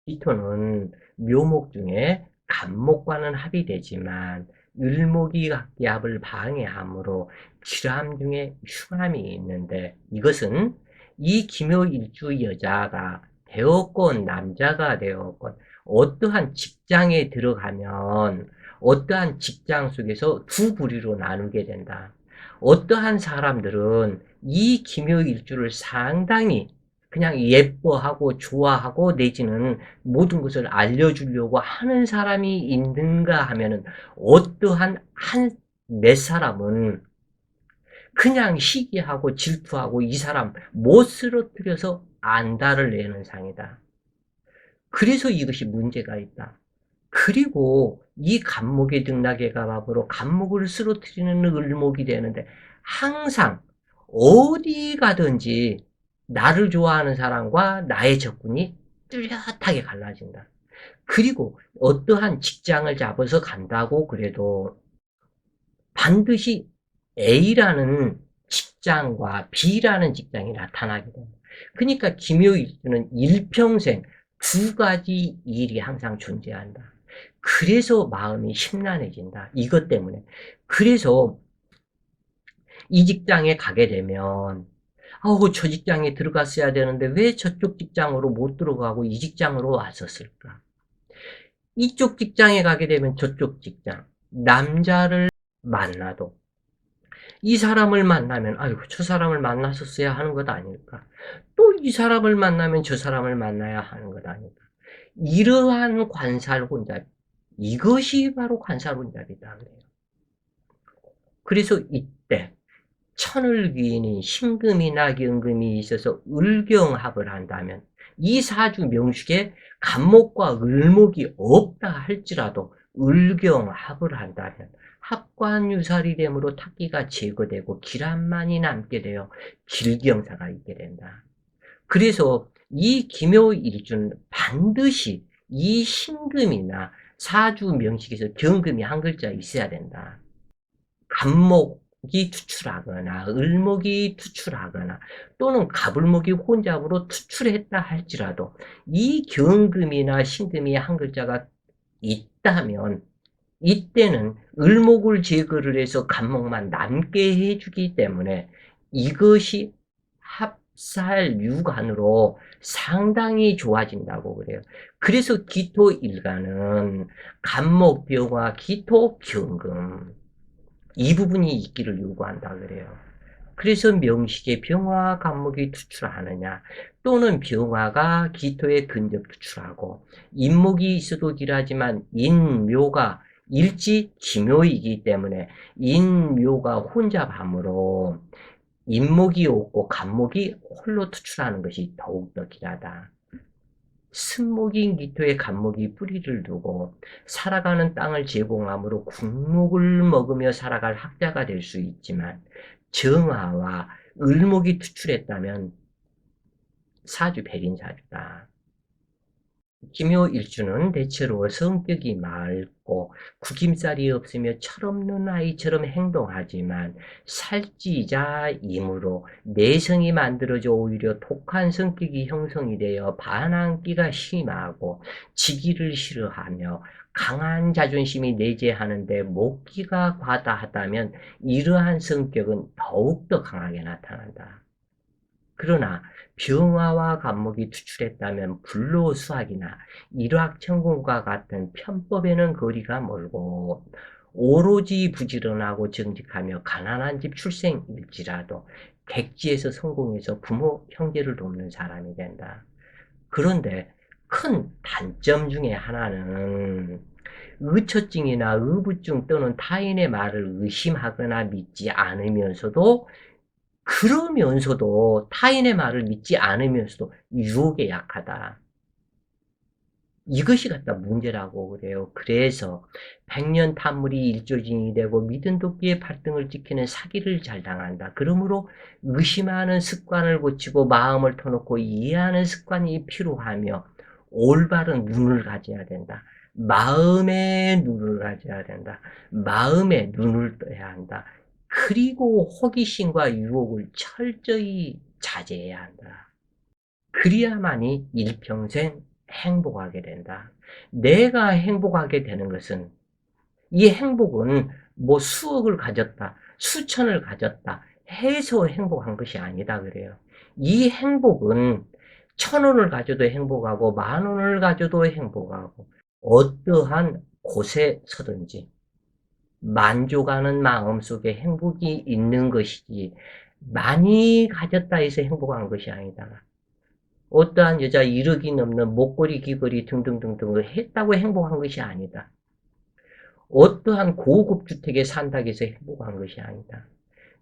이토는 묘목 중에 간목과는 합이 되지만 을목이 각기 합을 방해하므로 칠함 중에 흉함이 있는데 이것은 이 기묘일주 여자가 되었건 남자가 되었건 어떠한 직장에 들어가면 어떠한 직장 속에서 두 부류로 나누게 된다. 어떠한 사람들은 이 기묘일주를 상당히 그냥 예뻐하고 좋아하고 내지는 모든 것을 알려주려고 하는 사람이 있는가 하면은 어떠한 몇 사람은 그냥 시기하고 질투하고 이 사람 못 쓰러뜨려서 안달을 내는 상이다. 그래서 이것이 문제가 있다. 그리고 이 간목의 등락의 갑으로 간목을 쓰러뜨리는 을목이 되는데 항상 어디 가든지 나를 좋아하는 사람과 나의 적군이 뚜렷하게 갈라진다. 그리고 어떠한 직장을 잡아서 간다고 그래도 반드시 A라는 직장과 B라는 직장이 나타나게 됩니다. 그러니까 기묘일주는 일평생 두 가지 일이 항상 존재한다. 그래서 마음이 심란해진다. 이것 때문에. 그래서 이 직장에 가게 되면 저 직장에 들어갔어야 되는데 왜 저쪽 직장으로 못 들어가고 이 직장으로 왔었을까? 이쪽 직장에 가게 되면 저쪽 직장, 남자를 만나도 이 사람을 만나면 아이고 저 사람을 만났었어야 하는 것 아닐까? 또 이 사람을 만나면 저 사람을 만나야 하는 것 아닐까? 이러한 관살혼잡, 이것이 바로 관살혼잡이다 그래요. 그래서 이때 천을 귀인인 신금이나 경금이 있어서 을경합을 한다면 이 사주 명식에 간목과 을목이 없다 할지라도 을경합을 한다면 합관유살이 되므로 타기가 제거되고 기란만이 남게 되어 길경사가 있게 된다. 그래서 이 기묘일주는 반드시 이 신금이나 사주 명식에서 경금이 한 글자 있어야 된다. 간목이 투출하거나 을목이 투출하거나 또는 갑을목이 혼잡으로 투출했다 할지라도 이 경금이나 신금이 한 글자가 있다면 이때는 을목을 제거를 해서 간목만 남게 해주기 때문에 이것이 합살유관으로 상당히 좋아진다고 그래요. 그래서 기토일간은 간목병화 기토경금 이 부분이 있기를 요구한다 그래요. 그래서 명식에 병화 간목이 투출하느냐 또는 병화가 기토에 근접 투출하고 인목이 있어도 길하지만 인묘가 일지 기묘이기 때문에 인묘가 혼잡함으로 인목이 없고 간목이 홀로 투출하는 것이 더욱더 길하다. 승목인 기토에 간목이 뿌리를 두고 살아가는 땅을 제공함으로 국목을 먹으며 살아갈 학자가 될 수 있지만 정화와 을목이 투출했다면 사주 백인사주다. 기묘일주는 대체로 성격이 맑고 구김살이 없으며 철없는 아이처럼 행동하지만 살찌자이므로 내성이 만들어져 오히려 독한 성격이 형성이 되어 반항기가 심하고 지기를 싫어하며 강한 자존심이 내재하는데 목기가 과다하다면 이러한 성격은 더욱더 강하게 나타난다. 그러나 병화와 간목이 투출했다면 불로수학이나 일확천금과 같은 편법에는 거리가 멀고 오로지 부지런하고 정직하며 가난한 집 출생일지라도 객지에서 성공해서 부모, 형제를 돕는 사람이 된다. 그런데 큰 단점 중에 하나는 의처증이나 의부증 또는 타인의 말을 의심하거나 믿지 않으면서도 그러면서도 타인의 말을 믿지 않으면서도 유혹에 약하다. 이것이 갖다 문제라고 그래요. 그래서 백년 탐물이 일조진이 되고 믿은 도끼의 발등을 찍히는 사기를 잘 당한다. 그러므로 의심하는 습관을 고치고 마음을 터놓고 이해하는 습관이 필요하며 올바른 눈을 가져야 된다. 마음의 눈을 가져야 된다. 마음의 눈을 떠야 한다. 그리고 호기심과 유혹을 철저히 자제해야 한다. 그리야만이 일평생 행복하게 된다. 내가 행복하게 되는 것은 이 행복은 뭐 수억을 가졌다, 수천을 가졌다 해서 행복한 것이 아니다 그래요. 이 행복은 1,000원을 가져도 행복하고 10,000원을 가져도 행복하고 어떠한 곳에 서든지 만족하는 마음속에 행복이 있는 것이지 많이 가졌다 해서 행복한 것이 아니다. 어떠한 여자 1억이 넘는 목걸이, 귀걸이 등등등등을 했다고 행복한 것이 아니다. 어떠한 고급 주택에 산다고 해서 행복한 것이 아니다.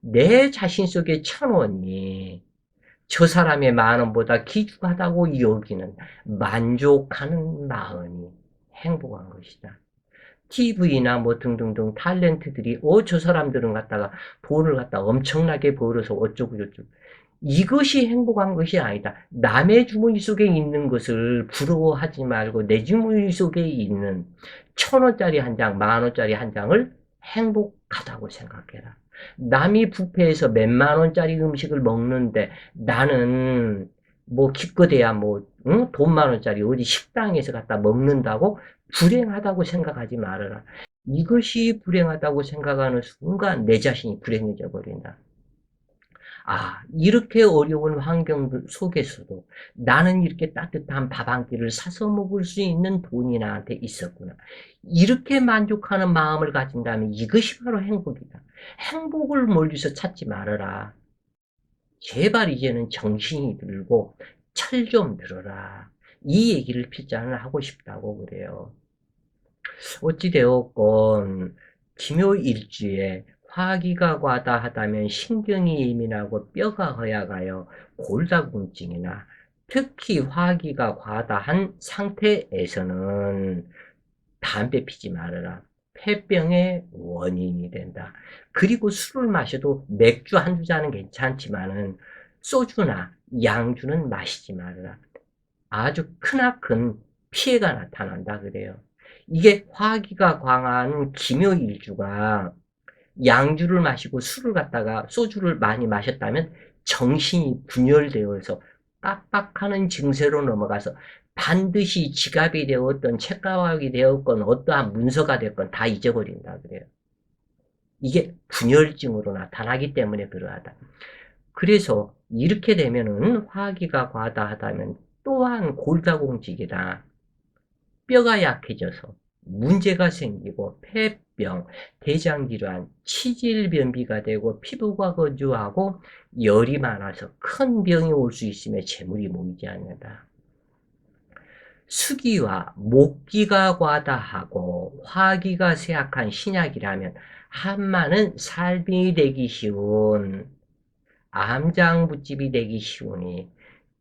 내 자신 속에 1,000원이 저 사람의 10,000원보다 귀중하다고 여기는 만족하는 마음이 행복한 것이다. TV나 뭐 등등등 탤런트들이 저 사람들은 갖다가 돈을 갖다 엄청나게 벌어서 어쩌고 저쩌고 이것이 행복한 것이 아니다. 남의 주머니 속에 있는 것을 부러워하지 말고 내 주머니 속에 있는 1,000원짜리 한 장, 10,000원짜리 한 장을 행복하다고 생각해라. 남이 뷔페에서 몇만 원짜리 음식을 먹는데 나는 뭐 기껏해야 뭐 응? 돈 10,000원짜리 어디 식당에서 갖다 먹는다고 불행하다고 생각하지 말아라. 이것이 불행하다고 생각하는 순간 내 자신이 불행해져 버린다. 아, 이렇게 어려운 환경 속에서도 나는 이렇게 따뜻한 밥 한 끼를 사서 먹을 수 있는 돈이 나한테 있었구나. 이렇게 만족하는 마음을 가진다면 이것이 바로 행복이다. 행복을 멀리서 찾지 말아라. 제발 이제는 정신이 들고 철 좀 들어라. 이 얘기를 필자는 하고 싶다고 그래요. 어찌되었건 기묘일주에 화기가 과다하다면 신경이 예민하고 뼈가 허약하여 골다공증이나 특히 화기가 과다한 상태에서는 담배 피지 말아라. 폐병의 원인이 된다. 그리고 술을 마셔도 맥주 한두 잔은 괜찮지만은 소주나 양주는 마시지 말아라. 아주 크나큰 피해가 나타난다 그래요. 이게 화기가 강한 기묘일주가 양주를 마시고 술을 갖다가 소주를 많이 마셨다면 정신이 분열되어서 깜빡하는 증세로 넘어가서 반드시 지갑이 되었던 책가방이 되었건 어떠한 문서가 됐건 다 잊어버린다 그래요. 이게 분열증으로 나타나기 때문에 그러하다. 그래서 이렇게 되면은 화기가 과다하다면 또한 골다공증이다. 뼈가 약해져서 문제가 생기고 폐병, 대장질환, 치질변비가 되고 피부가 건조하고 열이 많아서 큰 병이 올 수 있으며 재물이 모이지 않는다. 수기와 목기가 과다하고 화기가 쇠약한 신약이라면 한마는 살빙이 되기 쉬운 암장부집이 되기 쉬우니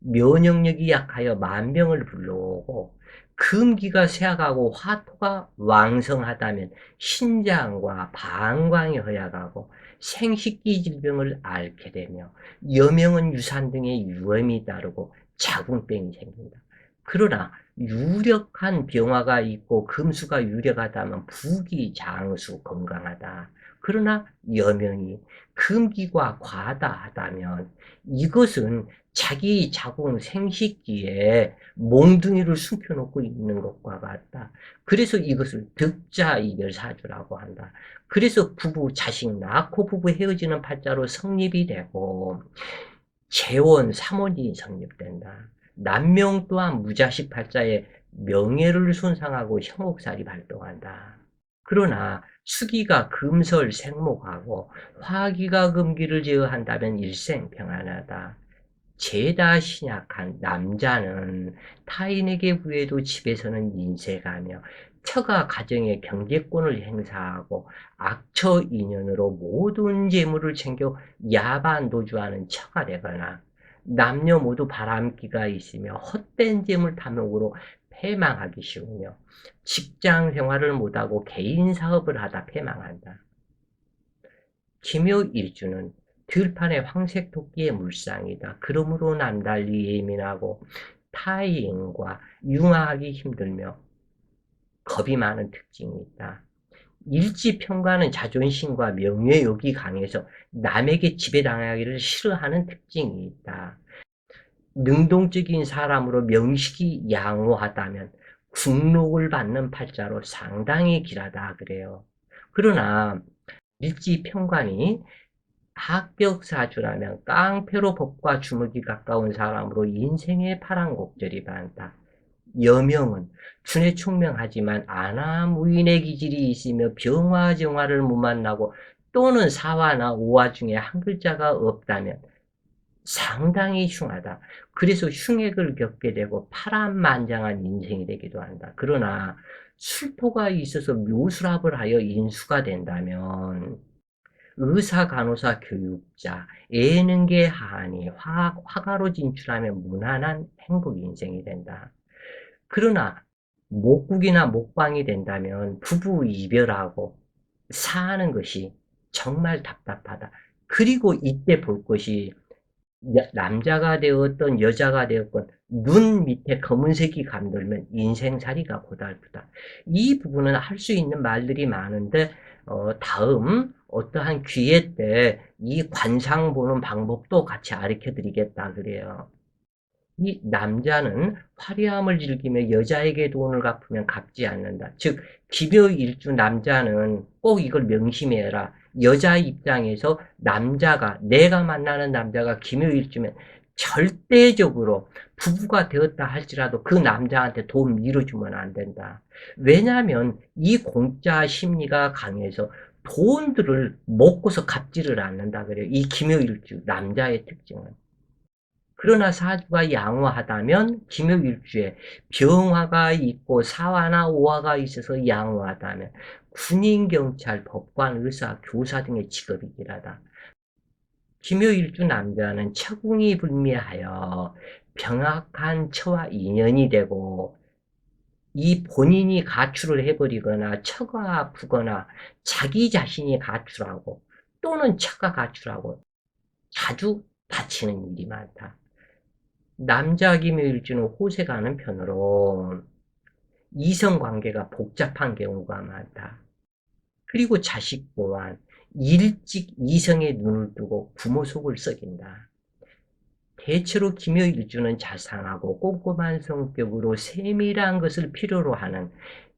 면역력이 약하여 만병을 불러오고 금기가 쇠약하고 화토가 왕성하다면 신장과 방광이 허약하고 생식기 질병을 앓게 되며 여명은 유산 등의 위험이 따르고 자궁병이 생긴다. 그러나 유력한 병화가 있고 금수가 유력하다면 부기, 장수, 건강하다. 그러나 여명이 금기가 과다하다면 이것은 자기 자궁 생식기에 몽둥이를 숨겨놓고 있는 것과 같다. 그래서 이것을 득자이별사주라고 한다. 그래서 부부 자식 낳고 부부 헤어지는 팔자로 성립이 되고 재원, 삼원이 성립된다. 남명 또한 무자식 팔자에 명예를 손상하고 형옥살이 발동한다. 그러나 수기가 금설 생목하고 화기가 금기를 제어한다면 일생 평안하다. 죄다 신약한 남자는 타인에게 구해도 집에서는 인색하며 처가 가정의 경제권을 행사하고 악처 인연으로 모든 재물을 챙겨 야반 도주하는 처가 되거나 남녀 모두 바람기가 있으며 헛된 재물 탐욕으로 패망하기 쉬우며 직장 생활을 못하고 개인 사업을 하다 패망한다. 기묘일주는 들판의 황색 토끼의 물상이다. 그러므로 남달리 예민하고 타인과 융화하기 힘들며 겁이 많은 특징이 있다. 일지평가는 자존심과 명예욕이 강해서 남에게 지배당하기를 싫어하는 특징이 있다. 능동적인 사람으로 명식이 양호하다면 국록을 받는 팔자로 상당히 길하다 그래요. 그러나 일지평관이 합격사주라면 깡패로 법과 주먹이 가까운 사람으로 인생의 파란곡절이 많다. 여명은 춘에 총명하지만 안하무인의 기질이 있으며 병화정화를 못 만나고 또는 사화나 오화 중에 한 글자가 없다면 상당히 흉하다. 그래서 흉액을 겪게 되고 파란만장한 인생이 되기도 한다. 그러나 술토가 있어서 묘술합을 하여 인수가 된다면 의사, 간호사, 교육자, 예능계 하하니 화가로 진출하면 무난한 행복 인생이 된다. 그러나 목국이나 목방이 된다면 부부 이별하고 사는 것이 정말 답답하다. 그리고 이때 볼 것이 남자가 되었던 여자가 되었건 눈 밑에 검은색이 감돌면 인생살이가 고달프다. 이 부분은 할 수 있는 말들이 많은데 다음 어떠한 기회 때 이 관상 보는 방법도 같이 가르쳐 드리겠다 그래요. 이 남자는 화려함을 즐기며 여자에게 돈을 갚으면 갚지 않는다. 즉 기묘일주 남자는 꼭 이걸 명심해라. 여자 입장에서 남자가 내가 만나는 남자가 기묘일주면 절대적으로 부부가 되었다 할지라도 그 남자한테 돈 밀어주면 안 된다. 왜냐하면 이 공짜 심리가 강해서 돈들을 먹고서 갚지를 않는다 그래요. 이 기묘일주 남자의 특징은. 그러나 사주가 양호하다면 기묘일주에 병화가 있고 사화나 오화가 있어서 양호하다면 군인, 경찰, 법관, 의사, 교사 등의 직업이 길하다. 기묘일주 남자는 처궁이 불미하여 병악한 처와 인연이 되고 이 본인이 가출을 해버리거나 처가 아프거나 자기 자신이 가출하고 또는 처가 가출하고 자주 다치는 일이 많다. 남자 기묘일주는 호세가 하는 편으로 이성관계가 복잡한 경우가 많다. 그리고 자식 또한 일찍 이성에 눈을 뜨고 부모 속을 썩인다. 대체로 기묘일주는 자상하고 꼼꼼한 성격으로 세밀한 것을 필요로 하는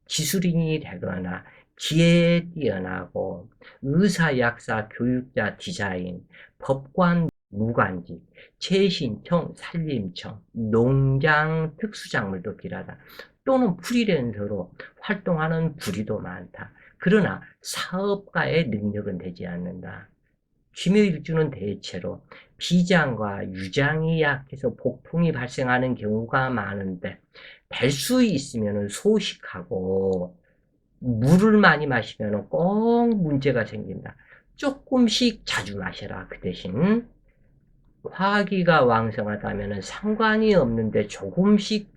기술인이 되거나 기회에 뛰어나고 의사, 약사, 교육자, 디자인, 법관, 무관직, 최신청, 산림청, 농장 특수작물도 길하다. 또는 프리랜서로 활동하는 부리도 많다. 그러나 사업가의 능력은 되지 않는다. 기묘일주는 대체로 비장과 유장이 약해서 폭풍이 발생하는 경우가 많은데 될 수 있으면 소식하고 물을 많이 마시면 꼭 문제가 생긴다. 조금씩 자주 마셔라. 그 대신 화기가 왕성하다면 상관이 없는데 조금씩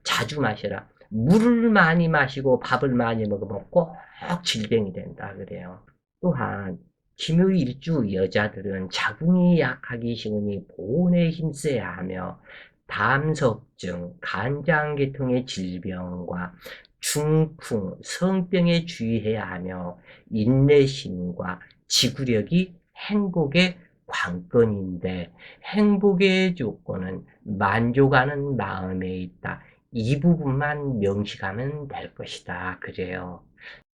자주 마셔라. 물을 많이 마시고 밥을 많이 먹으면 꼭 질병이 된다 그래요. 또한 기묘일주 여자들은 자궁이 약하기 쉬우니 보온에 힘써야 하며 담석증, 간장계통의 질병과 중풍, 성병에 주의해야 하며 인내심과 지구력이 행복의 관건인데 행복의 조건은 만족하는 마음에 있다. 이 부분만 명심하면 될 것이다. 그래요.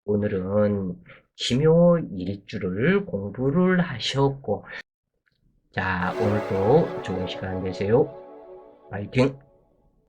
오늘은 기묘일주를 공부를 하셨고 자 오늘도 좋은 시간 되세요. 파이팅!